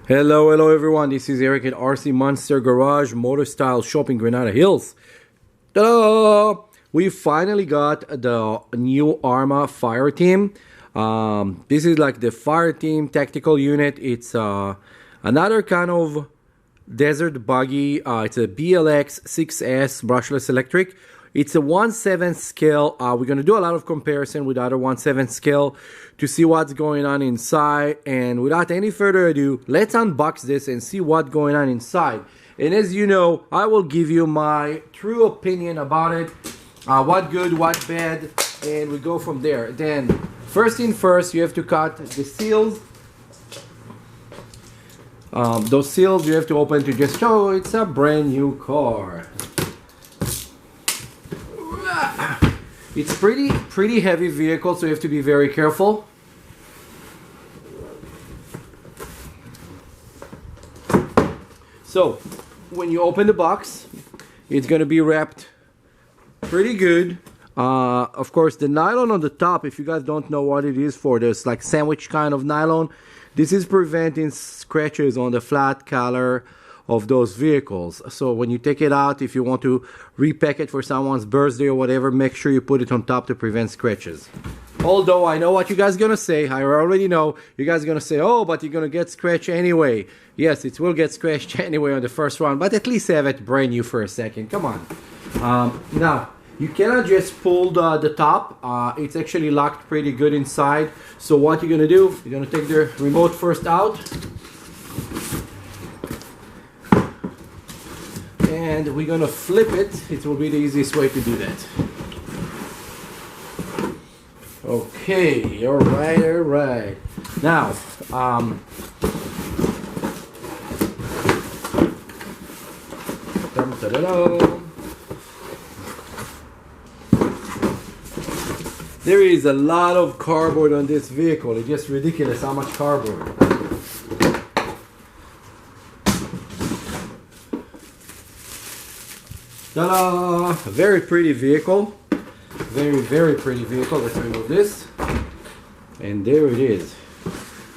Hello everyone, this is Eric at RC Monster Garage MotoStyles Shop in Granada Hills. Ta-da! We finally got the new ARRMA FireTeam. This is like the FireTeam tactical unit. It's another kind of desert buggy. It's a BLX 6S brushless electric. It's a 1/7 scale. We're going to do a lot of comparison with other 1/7 scale to see what's going on inside. And without any further ado, let's unbox this and see what's going on inside. And as you know, I will give you my true opinion about it. What good, what bad, and we go from there. Then, first thing first, you have to cut the seals. Those seals you have to open to just show it's a brand new car. It's pretty heavy vehicle, so you have to be very careful. So when you open the box, it's gonna be wrapped pretty good. Of course, the nylon on the top, if you guys don't know what it is for, there's like sandwich kind of nylon. This is preventing scratches on the flat color of those vehicles. So when you take it out, if you want to repack it for someone's birthday or whatever, make sure you put it on top to prevent scratches. Although I know what you guys are gonna say, I already know you guys are gonna say, oh, but you're gonna get scratched anyway. Yes, it will get scratched anyway on the first run, but at least have it brand new for a second. Come on. Now you cannot just pull the top. It's actually locked pretty good inside. So what you're gonna do, you're gonna take the remote first out. And we're gonna flip it. It will be the easiest way to do that. Okay, all right. Now, there is a lot of cardboard on this vehicle. It's just ridiculous how much cardboard. Ta-da! Very pretty vehicle. Very pretty vehicle. Let's remove this. And there it is.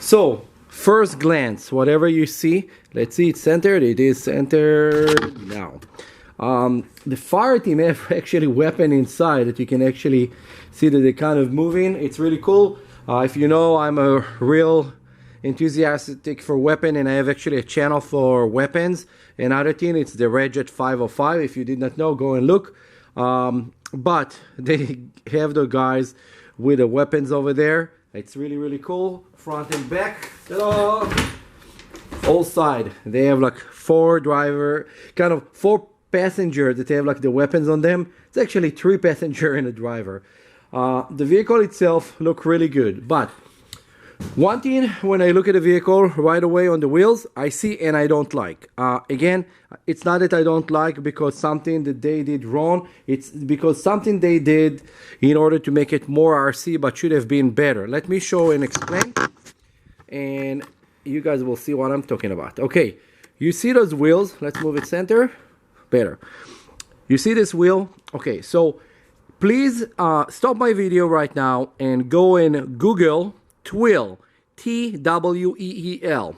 So, first glance, whatever you see, let's see it's centered. It is centered now. The FireTeam have actually weapon inside that you can actually see that they're kind of moving. It's really cool. If you know, I'm a real enthusiastic for weapon, and I have actually a channel for weapons. Another thing, it's the Redjet 505. If you did not know, go and look. But they have the guys with the weapons over there. It's really cool. Front and back. Ta-da! All side. They have like four passengers that have like the weapons on them. It's actually 3 passengers and a driver. The vehicle itself look really good, but one thing, when I look at the vehicle right away on the wheels, I see and I don't like. Again, it's not that I don't like because something that they did wrong. It's because something they did in order to make it more RC, but should have been better. Let me show and explain, and you guys will see what I'm talking about. Okay, you see those wheels? Let's move it center. Better. You see this wheel? Okay, so please stop my video right now and go and Google Tweel, T-W-E-E-L.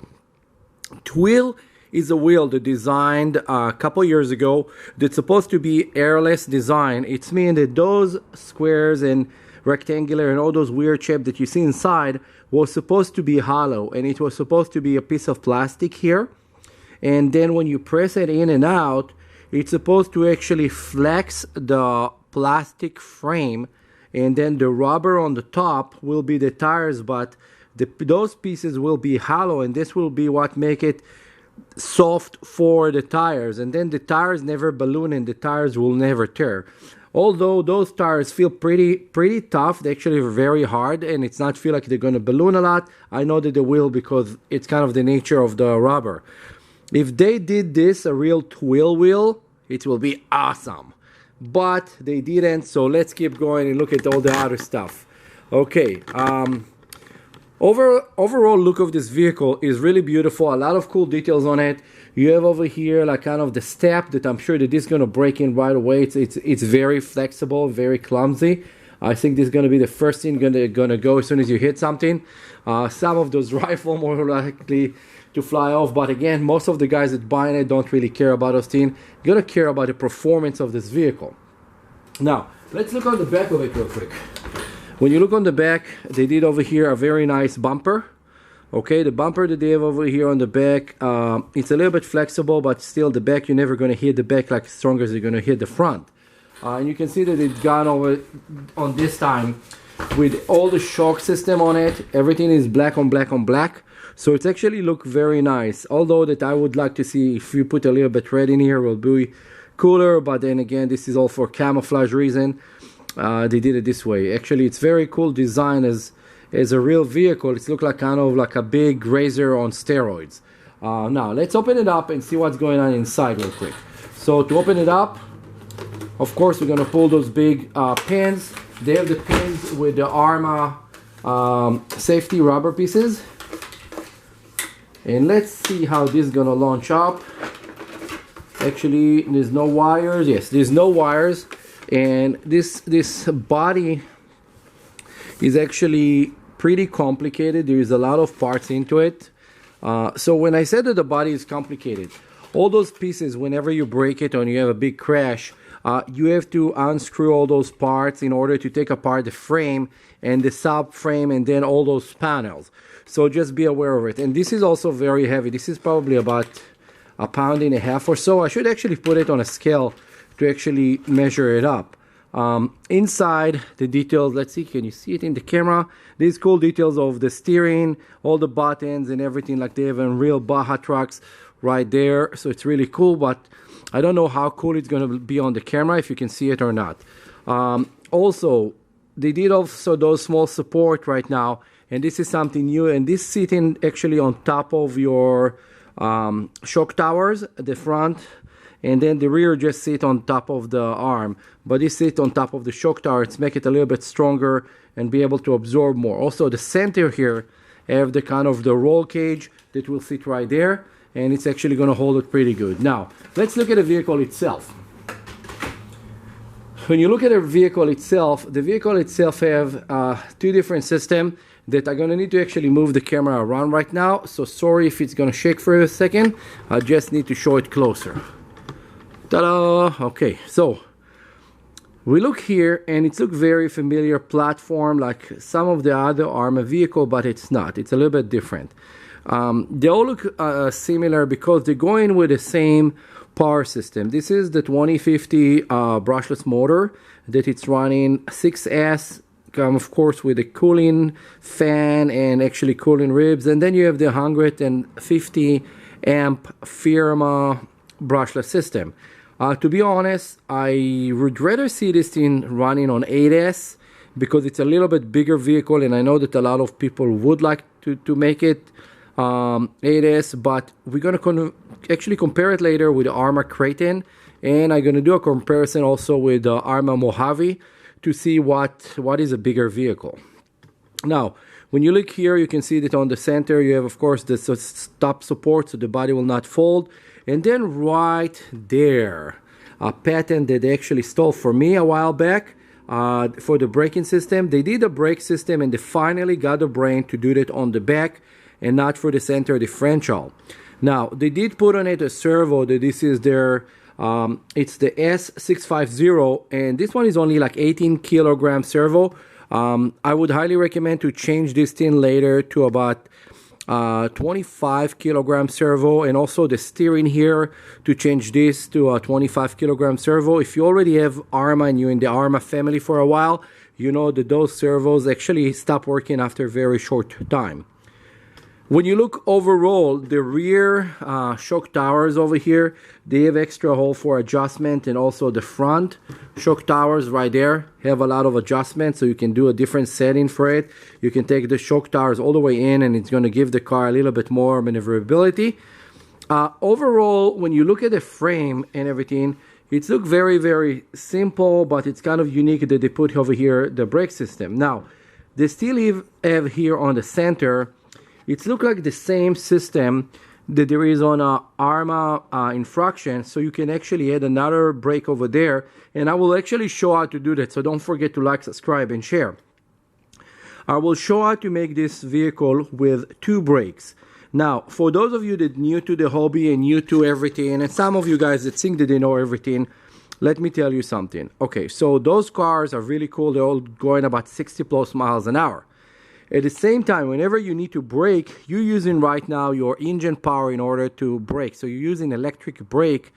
Tweel is a wheel that designed a couple years ago that's supposed to be airless design. It's mean that those squares and rectangular and all those weird shapes that you see inside was supposed to be hollow, and it was supposed to be a piece of plastic here. And then when you press it in and out, it's supposed to actually flex the plastic frame, and then the rubber on the top will be the tires, but those pieces will be hollow, and this will be what make it soft for the tires, and then the tires never balloon and the tires will never tear. Although those tires feel pretty tough, they actually are very hard, and it's not feel like they're going to balloon a lot. I know that they will because it's kind of the nature of the rubber. If they did this a real Tweel wheel, it will be awesome. But they didn't, so let's keep going and look at all the other stuff. Okay, overall look of this vehicle is really beautiful. A lot of cool details on it. You have over here like kind of the step that I'm sure that this is going to break in right away. It's very flexible, very clumsy. I think this is going to be the first thing gonna go as soon as you hit something. Some of those rifles more likely to fly off, but again, most of the guys that buying it don't really care about those things. You're gonna care about the performance of this vehicle. Now, let's look on the back of it real quick. When you look on the back, they did over here a very nice bumper. Okay, the bumper that they have over here on the back, it's a little bit flexible, but still the back, you're never going to hit the back like strong as you're going to hit the front. And you can see that it's gone over on this time with all the shock system on it. Everything is black on black on black. So it's actually look very nice. Although that I would like to see if you put a little bit red in here, it will be cooler. But then again, this is all for camouflage reason. They did it this way. Actually, it's very cool design as a real vehicle. It looks like kind of like a big razor on steroids. Now, let's open it up and see what's going on inside real quick. So to open it up, of course, we're going to pull those big pins. They have the pins with the ARRMA safety rubber pieces. And let's see how this is going to launch up. Actually, there's no wires. Yes, there's no wires. And this body is actually pretty complicated. There is a lot of parts into it. So when I said that the body is complicated, all those pieces, whenever you break it or you have a big crash, you have to unscrew all those parts in order to take apart the frame and the subframe and then all those panels. So just be aware of it. And this is also very heavy. This is probably about 1.5 pounds or so. I should actually put it on a scale to actually measure it up. Inside the details, let's see, can you see it in the camera? These cool details of the steering, all the buttons and everything like they have in real Baja trucks right there. So it's really cool, but I don't know how cool it's going to be on the camera, if you can see it or not. Also, they did also those small support right now, and this is something new, and this sitting actually on top of your shock towers at the front, and then the rear just sit on top of the arm, but this sit on top of the shock tower. It's make it a little bit stronger and be able to absorb more. Also, the center here have the kind of the roll cage that will sit right there, and it's actually going to hold it pretty good. Now, let's look at the vehicle itself. When you look at the vehicle itself have two different systems that I'm going to need to actually move the camera around right now. So sorry if it's going to shake for a second. I just need to show it closer. Ta-da! Okay, so we look here and it looks very familiar platform like some of the other ARRMA vehicle, but it's not. It's a little bit different. They all look similar because they're going with the same power system. This is the 2050 brushless motor that it's running 6S, of course, with a cooling fan and actually cooling ribs. And then you have the 150 amp FireTeam brushless system. To be honest, I would rather see this thing running on 8S because it's a little bit bigger vehicle, and I know that a lot of people would like to make it 8S, but we're going to actually compare it later with the ARRMA Kraton, and I'm going to do a comparison also with the ARRMA Mojave to see what is a bigger vehicle. Now, when you look here, you can see that on the center you have, of course, the stop support so the body will not fold. And then right there, a patent that they actually stole for me a while back for the braking system. They did a brake system and they finally got the brain to do that on the back and not for the center differential. Now, they did put on it a servo that this is their, it's the S650, and this one is only like 18 kilogram servo. I would highly recommend to change this thing later to about 25 kilogram servo, and also the steering here to change this to a 25 kilogram servo. If you already have ARRMA and you're in the ARRMA family for a while, you know that those servos actually stop working after a very short time. When you look overall, the rear shock towers over here, they have extra hole for adjustment, and also the front shock towers right there have a lot of adjustment, so you can do a different setting for it. You can take the shock towers all the way in, and it's going to give the car a little bit more maneuverability. Overall, when you look at the frame and everything, it looks very, very simple, but it's kind of unique that they put over here the brake system. Now, they still have here on the center, it looks like the same system that there is on a ARRMA infraction, so you can actually add another brake over there, and I will actually show how to do that, so don't forget to like, subscribe, and share. I will show how to make this vehicle with 2 brakes. Now, for those of you that are new to the hobby and new to everything, and some of you guys that think that they know everything, let me tell you something. Okay, so those cars are really cool. They're all going about 60 plus miles an hour. At the same time, whenever you need to brake, you're using right now your engine power in order to brake. So you're using electric brake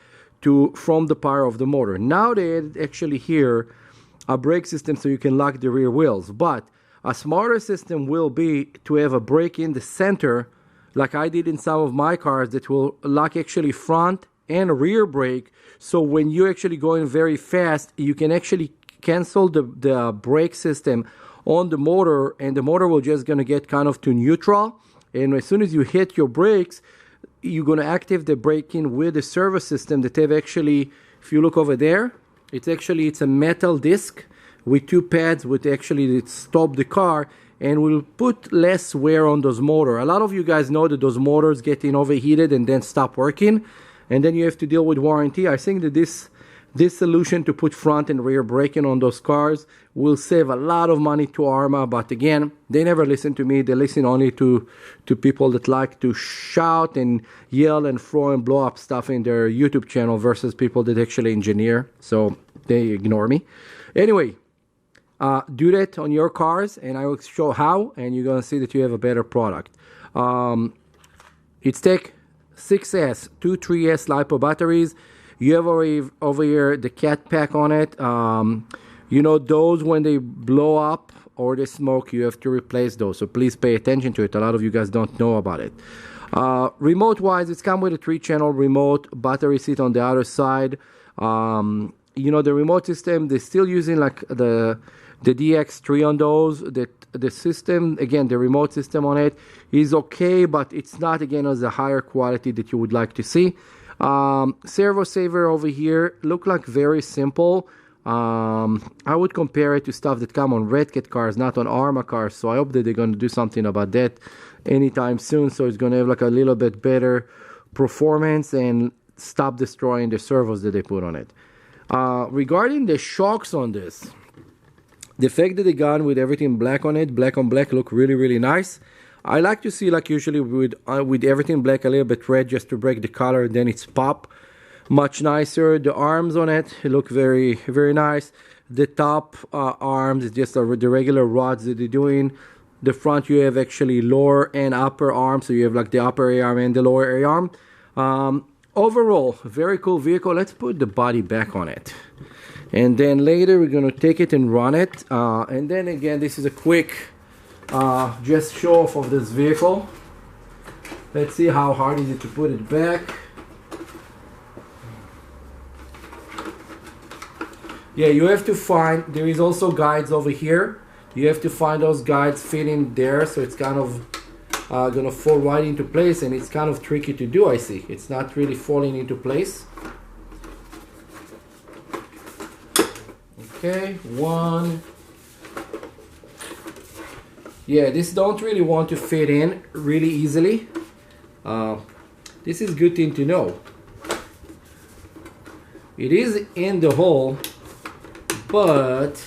from the power of the motor. Now they added actually here a brake system so you can lock the rear wheels. But a smarter system will be to have a brake in the center, like I did in some of my cars, that will lock actually front and rear brake. So when you're actually going very fast, you can actually cancel the brake system on the motor, and the motor will just gonna get kind of to neutral, and as soon as you hit your brakes, you're gonna activate the braking with the servo system that have actually, if you look over there, it's a metal disc with 2 pads with actually stop the car and will put less wear on those motor. A lot of you guys know that those motors getting overheated and then stop working, and then you have to deal with warranty. I think that this solution to put front and rear braking on those cars will save a lot of money to ARRMA, but again, they never listen to me. They listen only to people that like to shout and yell and throw and blow up stuff in their YouTube channel versus people that actually engineer, so they ignore me. Anyway, do that on your cars, and I will show how, and you're gonna see that you have a better product. It's Tech 6S, 2 3S LiPo batteries. You have over here the cat pack on it. You know, those when they blow up or they smoke, you have to replace those. So please pay attention to it. A lot of you guys don't know about it. Remote wise, it's come with a 3-channel remote, battery seat on the other side. You know, the remote system, they're still using like the DX3 on those. The system, again, the remote system on it is okay, but it's not, again, as a higher quality that you would like to see. Servo saver over here look like very simple. I would compare it to stuff that come on Red Cat cars, not on ARRMA cars, so I hope that they're going to do something about that anytime soon, so it's going to have like a little bit better performance and stop destroying the servos that they put on it. Regarding the shocks on this, the fact that they gone with everything black on it, black on black, look really, really nice. I like to see, like usually with everything black, a little bit red just to break the color, then it's pop. Much nicer. The arms on it look very, very nice. The top arms is just the regular rods that they're doing. The front you have actually lower and upper arm, so you have like the upper A arm and the lower A arm. Overall, very cool vehicle. Let's put the body back on it. And then later we're going to take it and run it. And then again, this is a quick just show off of this vehicle. Let's see how hard is it to put it back. Yeah, you have to find, there is also guides over here. You have to find those guides fitting there, so it's kind of gonna fall right into place, and it's kind of tricky to do, I see. It's not really falling into place. Okay, one. Yeah, this don't really want to fit in really easily. This is good thing to know. It is in the hole, but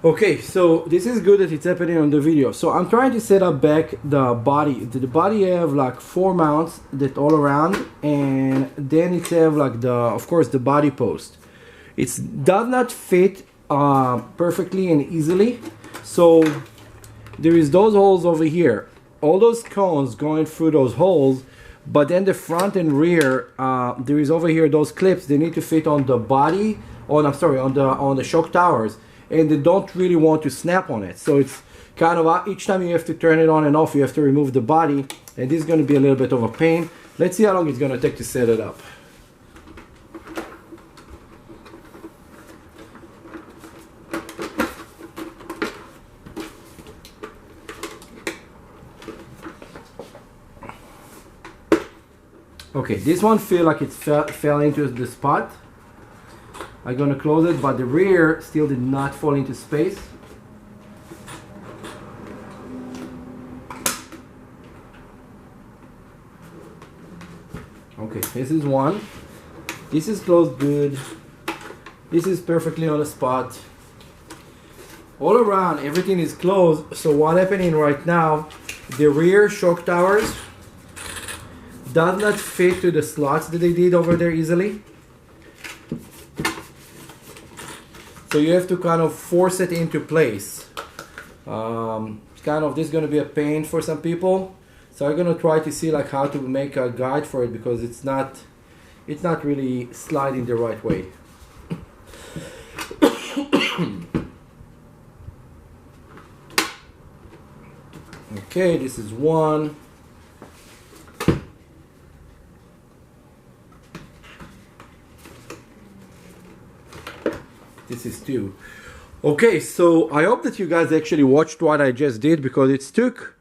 okay, so this is good that it's happening on the video. So I'm trying to set up back the body. The body have like 4 mounts that all around, and then it have like the, of course, the body post. It does not fit perfectly and easily. So there is those holes over here. All those cones going through those holes, but then the front and rear, there is over here those clips. They need to fit on the body, on the shock towers. And they don't really want to snap on it, so it's kind of each time you have to turn it on and off, you have to remove the body, and this is going to be a little bit of a pain. Let's see how long it's going to take to set it up. Okay, this one feel like it fell into the spot. I'm gonna close it, but the rear still did not fall into space. Okay, this is one. This is closed good. This is perfectly on the spot. All around, everything is closed. So what's happening right now, the rear shock towers does not fit to the slots that they did over there easily. So you have to kind of force it into place. This is going to be a pain for some people. So I'm going to try to see like how to make a guide for it, because it's not really sliding the right way. Okay, this is one. This is two. Okay, so I hope that you guys actually watched what I just did, because it took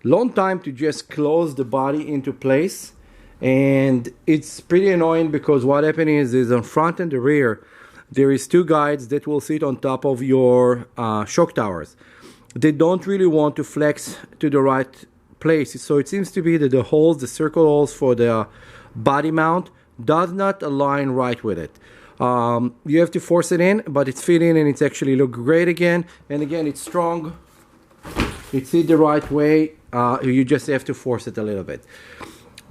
a long time to just close the body into place. And it's pretty annoying, because what happening is on front and the rear, there is two guides that will sit on top of your shock towers. They don't really want to flex to the right place. So it seems to be that the holes, the circle holes for the body mount, does not align right with it. You have to force it in, but it's fitting and it's actually look great again. And again, it's strong. It's hit the right way. You just have to force it a little bit.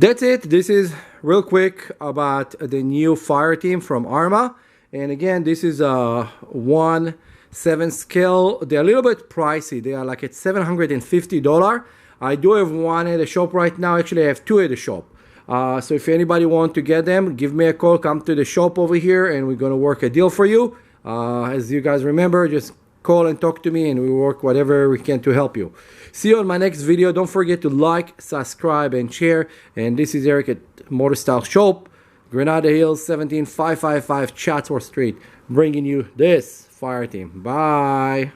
That's it. This is real quick about the new FireTeam from ARRMA. And again, this is a 1/7 scale. They're a little bit pricey. They are like at $750. I do have one at the shop right now. Actually, I have two at the shop. So if anybody want to get them, give me a call. Come to the shop over here, and we're gonna work a deal for you. As you guys remember, just call and talk to me, and we work whatever we can to help you. See you on my next video. Don't forget to like, subscribe, and share. And this is Eric at MotoStyles Shop, Granada Hills, 17555 Chatsworth Street, bringing you this FireTeam. Bye.